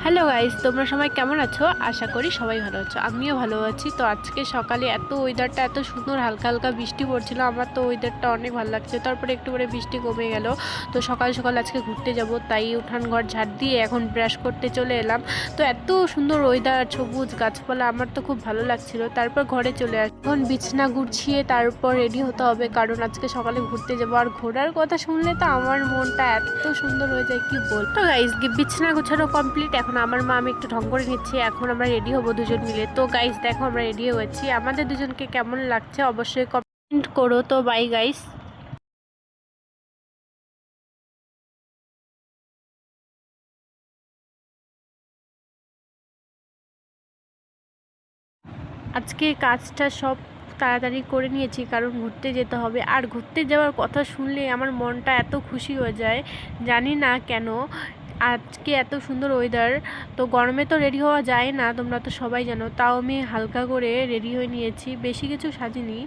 Hello guys, তোমরা সবাই কেমন আছো? আশা করি সবাই ভালো আছো, আমিও ভালো আছি। তো আজকে সকালে এত ওয়েদারটা এত সুন্দর, হালকা হালকা বৃষ্টি পড়ছিল। আমার তো ওয়েদারটা অনেক ভালো লাগছে। তারপরে একটু করে বৃষ্টি কমে গেল। তো সকাল সকাল আজকে ঘুরতে যাব, তাই উঠান ঘর ঝাড় দিয়ে এখন ব্রাশ করতে চলে এলাম। তো এত সুন্দর ওয়েদার, সবুজ গাছপালা, আমার তো খুব ভালো লাগছিল। তারপর ঘরে চলে আসি, এখন বিছানা গুছিয়ে তারপর রেডি হতে হবে, কারণ আজকে সকালে ঘুরতে যাবো। আর ঘোরার কথা শুনলে তো আমার মনটা এত সুন্দর হয়ে যায় কি বল। তো গাইস, বিছানা গোছানো কমপ্লিট। এখন আমার মা আমি একটু ঢং করে নিচ্ছি। এখন আমরা রেডি হব দুজন মিলে। তো গাইস দেখো, আমরা রেডি হয়েছি। আমাদের দুজনকে কেমন লাগছে অবশ্যই কমেন্ট করো। তো বাই গাইস। আজকে কাজটা সব তাড়াতাড়ি করে নিয়েছি, কারণ ঘুরতে যেতে হবে। আর ঘুরতে যাওয়ার কথা শুনলে আমার মনটা এত খুশি হয়ে যায়, জানি না কেন। আজকে এত সুন্দর ওয়েদার, তো গরমে তো রেডি হওয়া যায় না, তোমরা তো সবাই জানো। তাও আমি হালকা করে রেডি হয়ে নিয়েছি, বেশি কিছু সাজিনি।